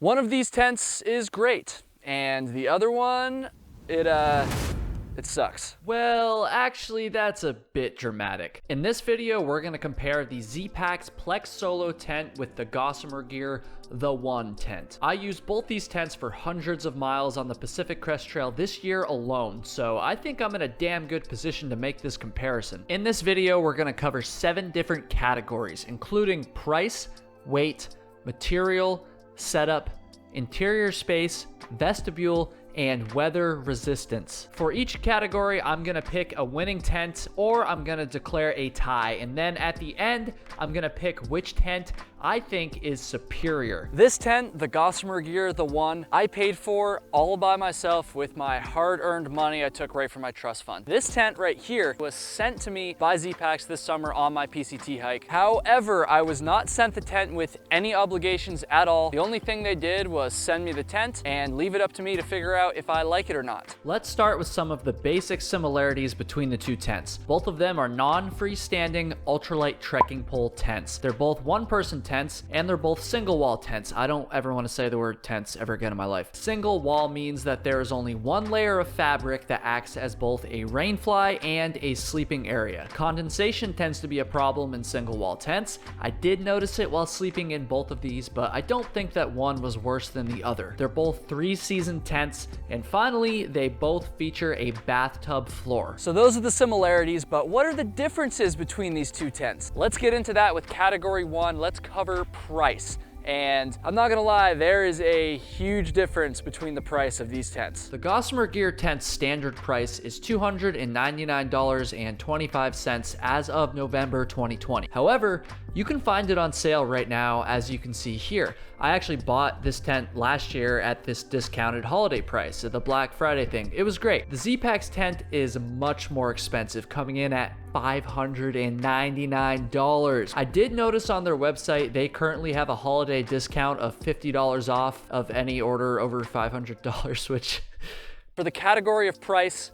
One of these tents is great, and the other one, it sucks. Well, actually, that's a bit dramatic. In this video, we're gonna compare the Zpacks Plex Solo tent with the Gossamer Gear The One tent. I used both these tents for hundreds of miles on the Pacific Crest Trail this year alone, so I think I'm in a damn good position to make this comparison. In this video, we're gonna cover 7 different categories, including price, weight, material, setup, interior space, vestibule, and weather resistance. For each category, I'm gonna pick a winning tent or I'm gonna declare a tie. And then at the end, I'm gonna pick which tent I think is superior. This tent, the Gossamer Gear The One, I paid for all by myself with my hard-earned money I took right from my trust fund. This tent right here was sent to me by Zpacks this summer on my PCT hike. However, I was not sent the tent with any obligations at all. The only thing they did was send me the tent and leave it up to me to figure out if I like it or not. Let's start with some of the basic similarities between the two tents. Both of them are non-freestanding ultralight trekking pole tents. They're both one-person tents, and they're both single wall tents. I don't ever want to say the word tents ever again in my life. Single wall means that there is only one layer of fabric that acts as both a rainfly and a sleeping area. Condensation tends to be a problem in single wall tents. I did notice it while sleeping in both of these, but I don't think that one was worse than the other. They're both 3-season tents, and finally, they both feature a bathtub floor. So those are the similarities, but what are the differences between these two tents? Let's get into that with category 1. Let's cover price. And I'm not gonna lie, there is a huge difference between the price of these tents. The Gossamer Gear tent's standard price is $299.25 as of November 2020. However, you can find it on sale right now, as you can see here. I actually bought this tent last year at this discounted holiday price at the Black Friday thing. It was great. The Zpacks tent is much more expensive, coming in at $599. I did notice on their website they currently have a holiday discount of $50 off of any order over $500, which... For the category of price,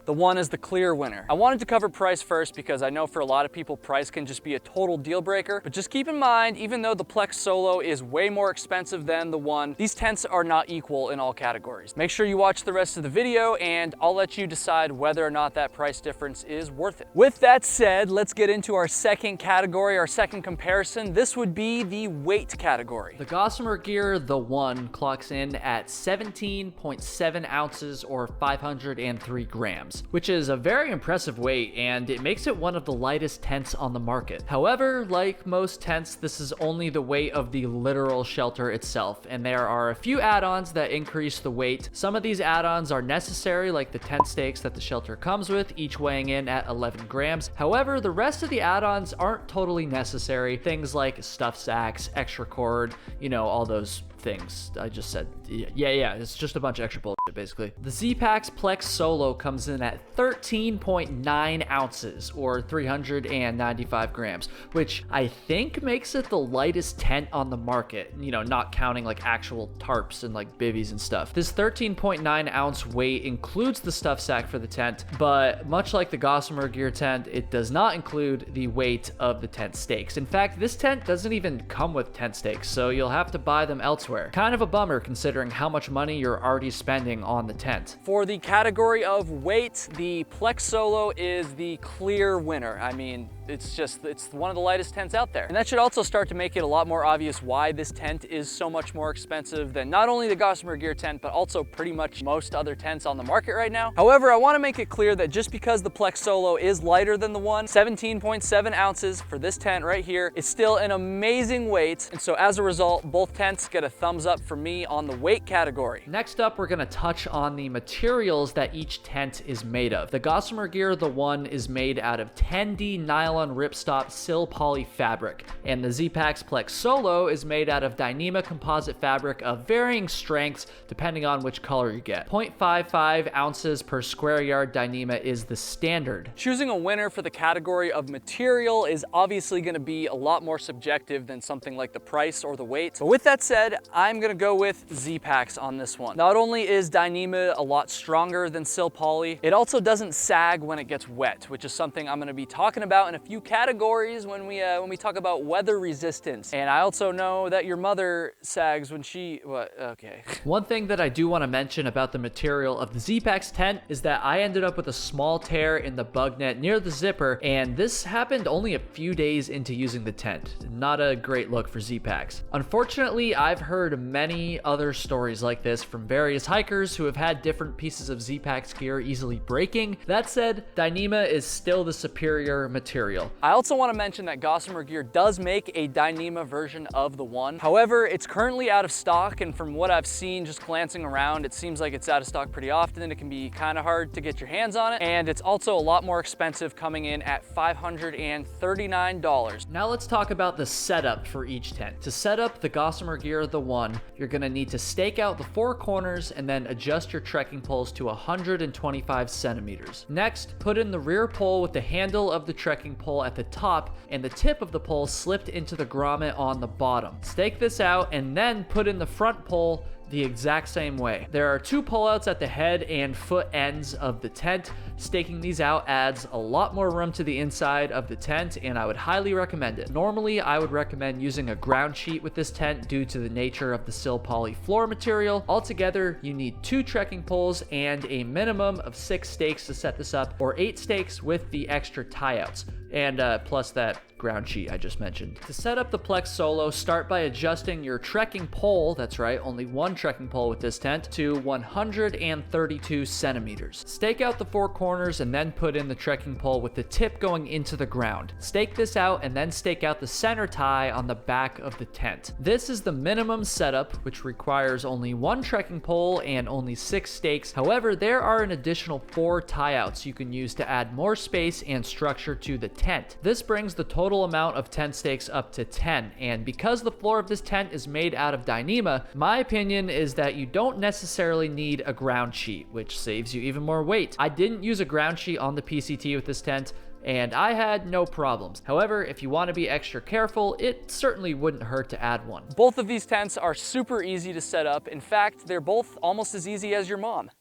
The One is the clear winner. I wanted to cover price first because I know for a lot of people price can just be a total deal breaker, but just keep in mind, even though the Plex Solo is way more expensive than the One, these tents are not equal in all categories. Make sure you watch the rest of the video and I'll let you decide whether or not that price difference is worth it. With that said, let's get into our second category, our second comparison. This would be the weight category. The Gossamer Gear The One clocks in at 17.7 ounces or 503 grams. Which is a very impressive weight, and it makes it one of the lightest tents on the market. However, like most tents, this is only the weight of the literal shelter itself, and there are a few add-ons that increase the weight. Some of these add-ons are necessary, like the tent stakes that the shelter comes with, each weighing in at 11 grams. However, the rest of the add-ons aren't totally necessary. Things like stuff sacks, extra cord, you know, all those things I just said. Yeah, it's just a bunch of extra bullshit, basically. The Zpacks Plex Solo comes in at 13.9 ounces or 395 grams, which I think makes it the lightest tent on the market, you know, not counting like actual tarps and like bivvies and stuff. This 13.9 ounce weight includes the stuff sack for the tent, but much like the Gossamer Gear tent, it does not include the weight of the tent stakes. In fact, this tent doesn't even come with tent stakes, so you'll have to buy them elsewhere. Kind of a bummer considering how much money you're already spending on the tent. For the category of weight, the Plex Solo is the clear winner. I mean, it's one of the lightest tents out there. And that should also start to make it a lot more obvious why this tent is so much more expensive than not only the Gossamer Gear tent, but also pretty much most other tents on the market right now. However, I want to make it clear that just because the Plex Solo is lighter than the One, 17.7 ounces for this tent right here, is still an amazing weight. And so as a result, both tents get a thumbs up from me on the weight category. Next up, we're gonna touch on the materials that each tent is made of. The Gossamer Gear The One is made out of 10D nylon ripstop sil poly fabric, and the Zpacks Plex Solo is made out of Dyneema composite fabric of varying strengths depending on which color you get. 0.55 ounces per square yard Dyneema is the standard. Choosing a winner for the category of material is obviously going to be a lot more subjective than something like the price or the weight. But with that said, I'm going to go with Zpacks on this one. Not only is Dyneema a lot stronger than sil poly, it also doesn't sag when it gets wet, which is something I'm going to be talking about in a few categories when we talk about weather resistance. And I also know that your mother sags when she, what, okay. One thing that I do want to mention about the material of the Zpacks tent is that I ended up with a small tear in the bug net near the zipper, and this happened only a few days into using the tent. Not a great look for Zpacks. Unfortunately, I've heard many other stories like this from various hikers who have had different pieces of Zpacks gear easily breaking. That said, Dyneema is still the superior material. I also want to mention that Gossamer Gear does make a Dyneema version of the One. However, it's currently out of stock, and from what I've seen just glancing around, it seems like it's out of stock pretty often, and it can be kind of hard to get your hands on it, and it's also a lot more expensive, coming in at $539. Now let's talk about the setup for each tent. To set up the Gossamer Gear the One, you're going to need to stake out the four corners and then adjust your trekking poles to 125 centimeters. Next, put in the rear pole with the handle of the trekking pole at the top and the tip of the pole slipped into the grommet on the bottom. Stake this out and then put in the front pole the exact same way. There are two pullouts at the head and foot ends of the tent. Staking these out adds a lot more room to the inside of the tent, and I would highly recommend it. Normally, I would recommend using a ground sheet with this tent due to the nature of the Sil Poly floor material. Altogether, you need 2 trekking poles and a minimum of 6 stakes to set this up, or 8 stakes with the extra tie-outs, and plus that ground sheet I just mentioned. To set up the Plex Solo, start by adjusting your trekking pole, that's right, only one trekking pole with this tent, to 132 centimeters. Stake out the 4 corners and then put in the trekking pole with the tip going into the ground. Stake this out and then stake out the center tie on the back of the tent. This is the minimum setup, which requires only 1 trekking pole and only 6 stakes. However, there are an additional 4 tie-outs you can use to add more space and structure to the tent. This brings the total amount of tent stakes up to 10, and because the floor of this tent is made out of Dyneema, my opinion is that you don't necessarily need a ground sheet, which saves you even more weight. I didn't use a ground sheet on the PCT with this tent, and I had no problems. However, if you want to be extra careful, it certainly wouldn't hurt to add one. Both of these tents are super easy to set up. In fact, they're both almost as easy as your mom.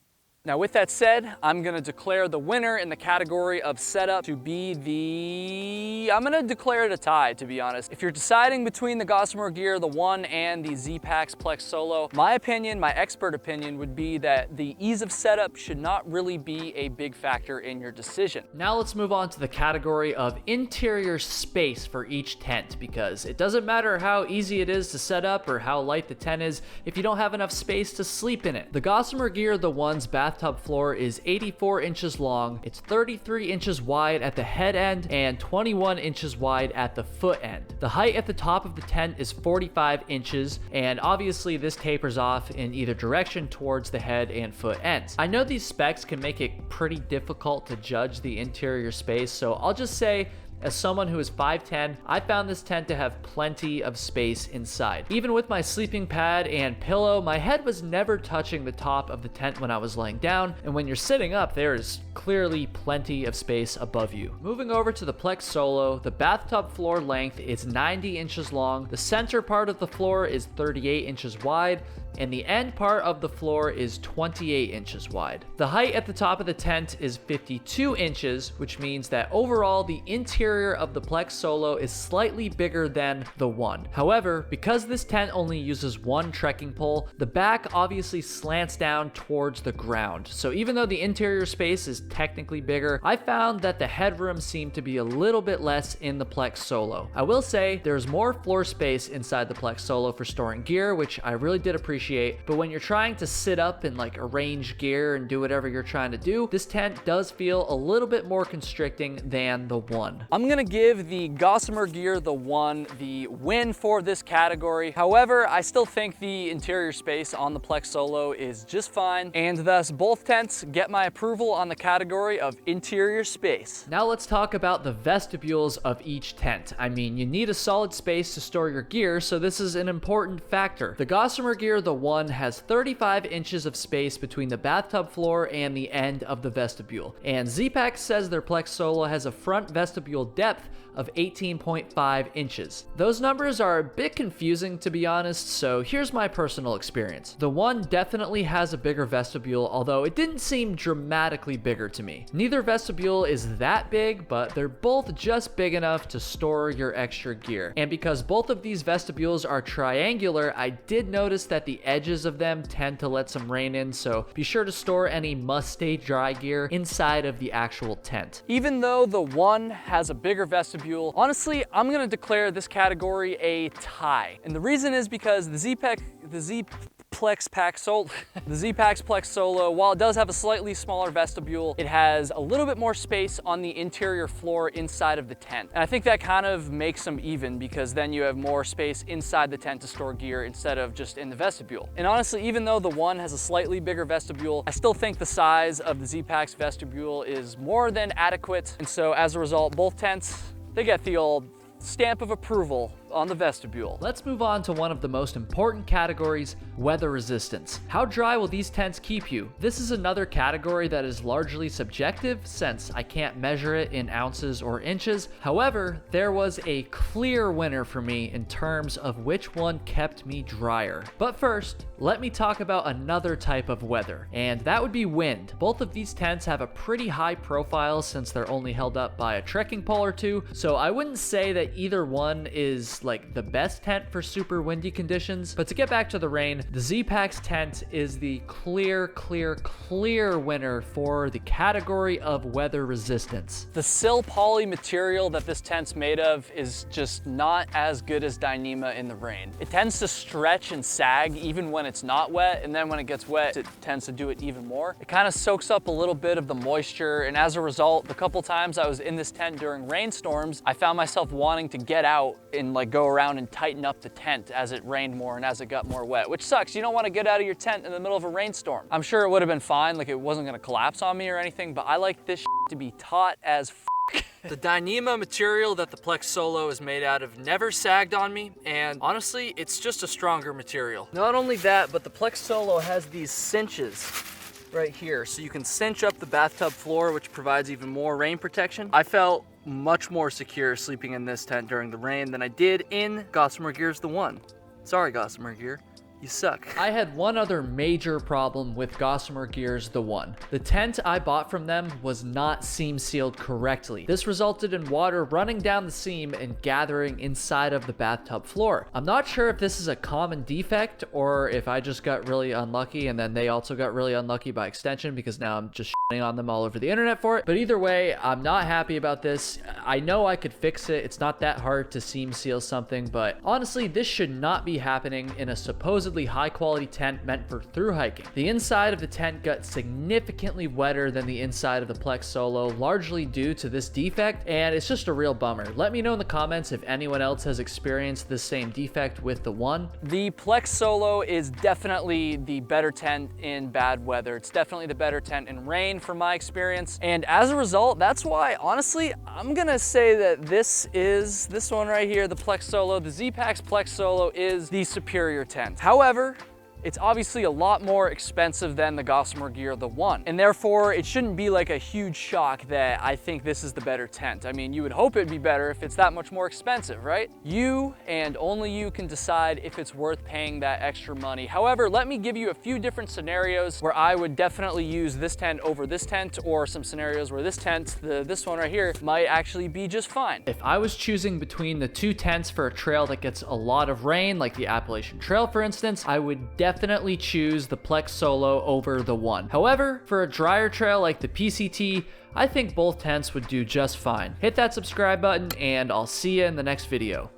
Now, with that said, I'm gonna declare the winner in the category of setup to be I'm gonna declare it a tie, to be honest. If you're deciding between the Gossamer Gear, the One, and the Zpacks Plex Solo, my opinion, my expert opinion, would be that the ease of setup should not really be a big factor in your decision. Now let's move on to the category of interior space for each tent, because it doesn't matter how easy it is to set up or how light the tent is if you don't have enough space to sleep in it. The Gossamer Gear, the One's bathtub floor is 84 inches long, it's 33 inches wide at the head end, and 21 inches wide at the foot end. The height at the top of the tent is 45 inches, and obviously this tapers off in either direction towards the head and foot ends. I know these specs can make it pretty difficult to judge the interior space, so I'll just say, as someone who is 5'10", I found this tent to have plenty of space inside. Even with my sleeping pad and pillow, my head was never touching the top of the tent when I was laying down, and when you're sitting up, there is clearly plenty of space above you. Moving over to the Plex Solo, the bathtub floor length is 90 inches long, the center part of the floor is 38 inches wide, and the end part of the floor is 28 inches wide. The height at the top of the tent is 52 inches, which means that overall the interior of the Plex Solo is slightly bigger than the One. However, because this tent only uses 1 trekking pole, the back obviously slants down towards the ground. So even though the interior space is technically bigger, I found that the headroom seemed to be a little bit less in the Plex Solo. I will say there's more floor space inside the Plex Solo for storing gear, which I really did appreciate. But when you're trying to sit up and like arrange gear and do whatever you're trying to do, this tent does feel a little bit more constricting than the One. I'm gonna give the Gossamer Gear, the One, the win for this category. However, I still think the interior space on the Plex Solo is just fine, and thus both tents get my approval on the category of interior space. Now let's talk about the vestibules of each tent. I mean, you need a solid space to store your gear, so this is an important factor. The Gossamer Gear, the One, has 35 inches of space between the bathtub floor and the end of the vestibule. And Zpacks says their Plex Solo has a front vestibule vestibule depth of 18.5 inches. Those numbers are a bit confusing, to be honest, so here's my personal experience. The one definitely has a bigger vestibule, although it didn't seem dramatically bigger to me. Neither vestibule is that big, but they're both just big enough to store your extra gear. And because both of these vestibules are triangular, I did notice that the edges of them tend to let some rain in, so be sure to store any must-stay-dry gear inside of the actual tent. Even though the one has a bigger vestibule, honestly, I'm gonna declare this category a tie. And the reason is because the Zpacks Plex Solo, while it does have a slightly smaller vestibule, it has a little bit more space on the interior floor inside of the tent. And I think that kind of makes them even, because then you have more space inside the tent to store gear instead of just in the vestibule. And honestly, even though the one has a slightly bigger vestibule, I still think the size of the Zpacks vestibule is more than adequate. And so as a result, both tents, they get the old stamp of approval on the vestibule. Let's move on to one of the most important categories, weather resistance. How dry will these tents keep you? This is another category that is largely subjective, since I can't measure it in ounces or inches. However, there was a clear winner for me in terms of which one kept me drier. But first, let me talk about another type of weather, and that would be wind. Both of these tents have a pretty high profile since they're only held up by a trekking pole or two, so I wouldn't say that either one is like the best tent for super windy conditions. But to get back to the rain, the Zpacks tent is the clear winner for the category of weather resistance. The sill poly material that this tent's made of is just not as good as Dyneema in the rain. It tends to stretch and sag even when it's not wet, and then when it gets wet, it tends to do it even more. It kind of soaks up a little bit of the moisture, and as a result, the couple times I was in this tent during rainstorms, I found myself wanting to get out and like go around and tighten up the tent as it rained more and as it got more wet, which sucks. You don't want to get out of your tent in the middle of a rainstorm. I'm sure it would have been fine, like it wasn't going to collapse on me or anything, but I like this to be taut as f. The Dyneema material that the Plex Solo is made out of never sagged on me, and honestly, it's just a stronger material. Not only that, but the Plex Solo has these cinches right here, so you can cinch up the bathtub floor, which provides even more rain protection. I felt much more secure sleeping in this tent during the rain than I did in Gossamer Gear's The One. Sorry, Gossamer Gear. You suck. I had one other major problem with Gossamer Gear's The One. The tent I bought from them was not seam sealed correctly. This resulted in water running down the seam and gathering inside of the bathtub floor. I'm not sure if this is a common defect or if I just got really unlucky and then they also got really unlucky by extension, because now I'm just shitting on them all over the internet for it. But either way, I'm not happy about this. I know I could fix it. It's not that hard to seam seal something, but honestly, this should not be happening in a supposedly high quality tent meant for through hiking. The inside of the tent got significantly wetter than the inside of the Plex Solo, largely due to this defect, and it's just a real bummer. Let me know in the comments if anyone else has experienced the same defect with the one. The Plex Solo is definitely the better tent in bad weather. It's definitely the better tent in rain from my experience, and as a result, that's why honestly I'm gonna say that this one right here, the Plex Solo, the Zpacks Plex Solo, is the superior tent. However, it's obviously a lot more expensive than the Gossamer Gear The One, and therefore it shouldn't be like a huge shock that I think this is the better tent. I mean, you would hope it'd be better if it's that much more expensive, right? You and only you can decide if it's worth paying that extra money. However, let me give you a few different scenarios where I would definitely use this tent over this tent, or some scenarios where this tent, this one right here, might actually be just fine. If I was choosing between the two tents for a trail that gets a lot of rain, like the Appalachian Trail for instance, I would definitely choose the Plex Solo over the one. However, for a drier trail like the PCT, I think both tents would do just fine. Hit that subscribe button and I'll see you in the next video.